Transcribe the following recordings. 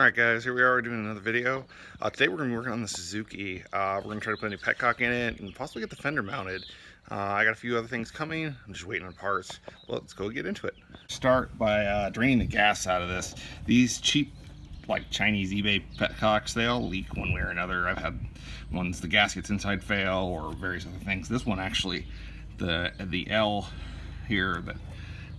Alright guys, here we are doing another video. Today we're going to be working on the Suzuki. We're going to try to put a new Petcock in it and possibly get the fender mounted. I got a few other things coming. I'm just waiting on parts. Well, let's go get into it. Start by draining the gas out of this. These cheap, like Chinese eBay Petcocks, they all leak one way or another. I've had ones the gaskets inside fail or various other things. This one actually, the L here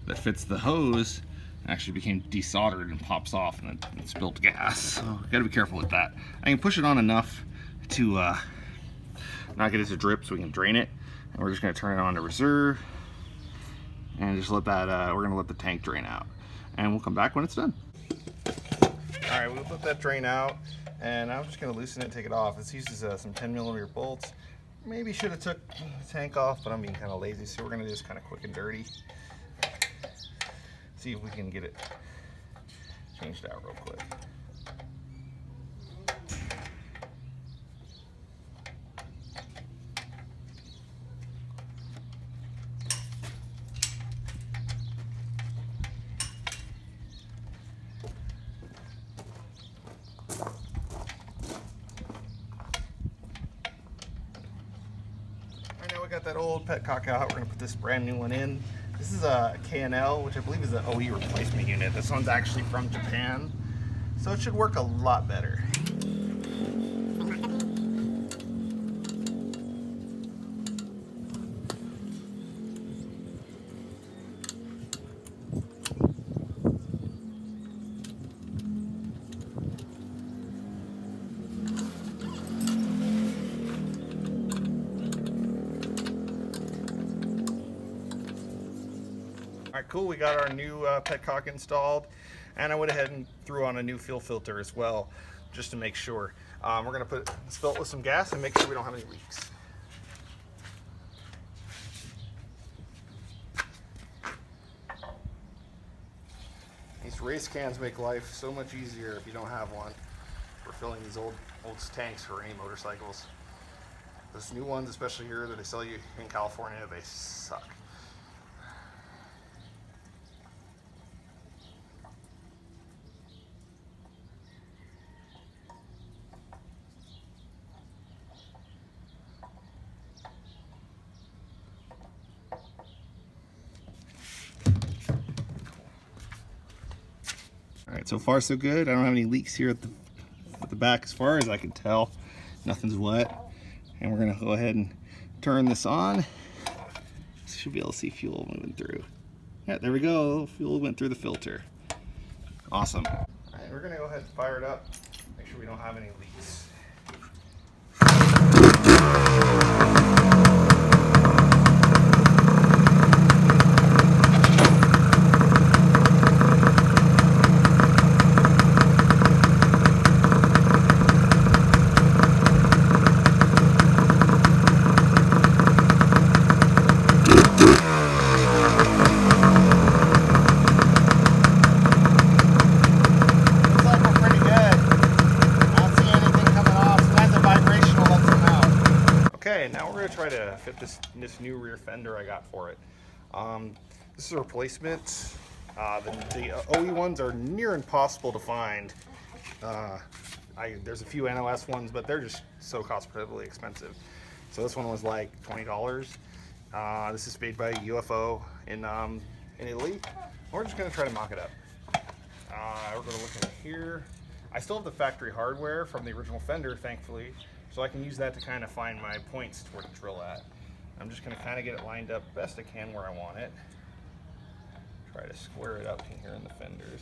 that fits the hose actually became desoldered and pops off, and it spilled gas. So gotta be careful with that. I can push it on enough to not get it to drip so we can drain it. And we're just gonna turn it on to reserve and just let that, we're gonna let the tank drain out. And we'll come back when it's done. All right, we'll let that drain out and I'm just gonna loosen it and take it off. This uses some 10mm bolts. Maybe should have took the tank off, but I'm being kind of lazy, so we're gonna do this kind of quick and dirty. See if we can get it changed out real quick. Alright, now we got that old Petcock out. We're gonna put this brand new one in. This is a K&L, which I believe is an OE replacement unit. This one's actually from Japan, so it should work a lot better. Alright, cool, we got our new Petcock installed, and I went ahead and threw on a new fuel filter as well, just to make sure. We're going to fill it with some gas and make sure we don't have any leaks. These race cans make life so much easier if you don't have one. We're filling these old tanks for any motorcycles. Those new ones, especially here that they sell you in California, they suck. Alright, so far so good. I don't have any leaks here at the back as far as I can tell. Nothing's wet. And we're going to go ahead and turn this on. Should be able to see fuel moving through. Yeah, there we go. Fuel went through the filter. Awesome. Alright, we're going to go ahead and fire it up. Make sure we don't have any leaks. Okay, now we're going to try to fit this new rear fender I got for it. This is a replacement. The OE ones are near impossible to find. There's a few NOS ones, but they're just so cost prohibitively expensive. So this one was like $20. This is made by UFO in Italy. We're just going to try to mock it up. We're going to look in here. I still have the factory hardware from the original Fender, thankfully, so I can use that to kind of find my points where to drill at. I'm just going to kind of get it lined up best I can where I want it. Try to square it up in here in the fenders.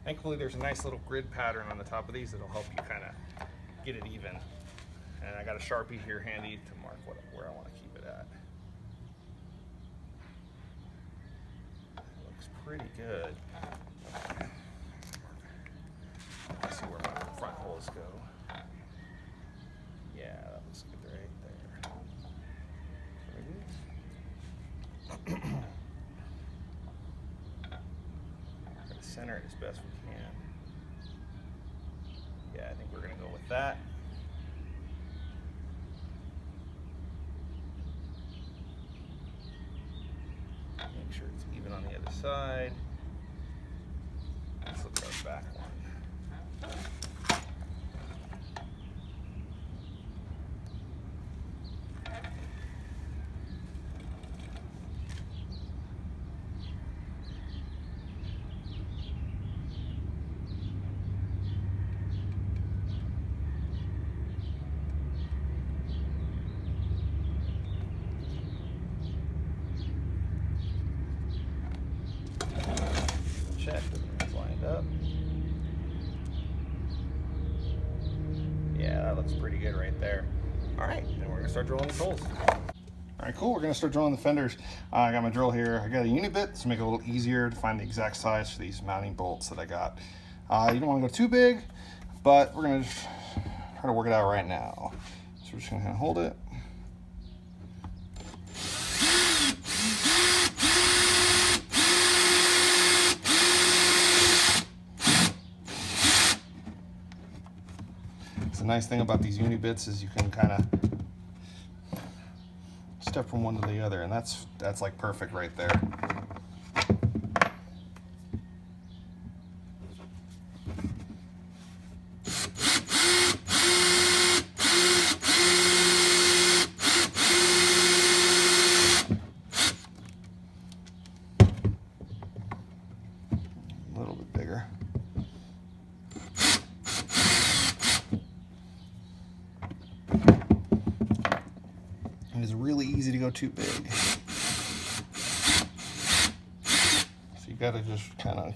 Thankfully, there's a nice little grid pattern on the top of these that'll help you kind of get it even. And I got a Sharpie here handy to mark where I want to keep it at. Looks pretty good. Let's see where my front holes go. Yeah, that looks good right there. Try to center it as best we can. Yeah, I think we're going to go with that. Make sure it's even on the other side. Let's look at our back one. looks pretty good right there. All right, and we're gonna start drilling these holes. All right, cool. We're gonna start drilling the fenders. I got my drill here. I got a unit bit to make it a little easier to find the exact size for these mounting bolts that I got. You don't want to go too big, but we're gonna just try to work it out right now. So we're just gonna kind of hold it. The nice thing about these uni bits is you can kind of step from one to the other, and that's like perfect right there. A little bit bigger. It is really easy to go too big. So you gotta just kind of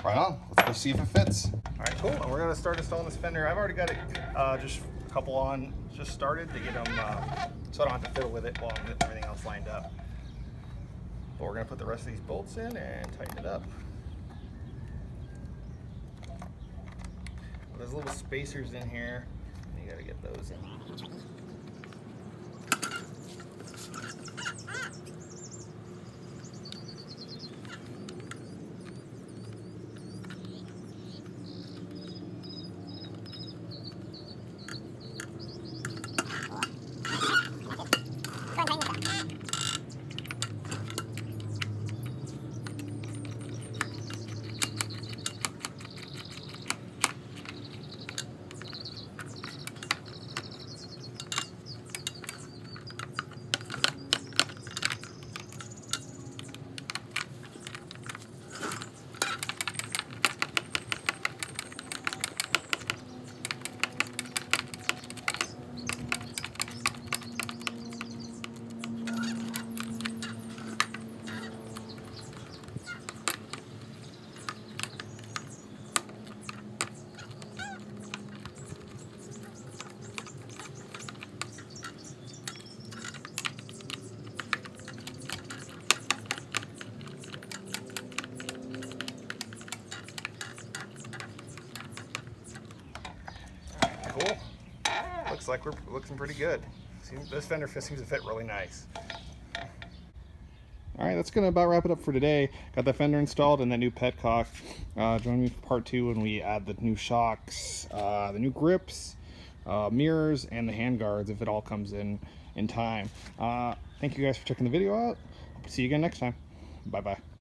right on. Let's go see if it fits. All right, cool. And we're gonna start installing this fender. I've already got it, just a couple on, just started to get them, so I don't have to fiddle with it while I'm getting everything else lined up. But we're gonna put the rest of these bolts in and tighten it up. There's little spacers in here. You gotta get those in. Cool. Looks like we're looking pretty good. This fender seems to fit really nice. All right, that's gonna about wrap it up for today. Got the fender installed and that new Petcock. Join me for part 2 when we add the new shocks, the new grips, mirrors, and the hand guards if it all comes in time. Thank you guys for checking the video out. Hope to see you again next time. Bye bye.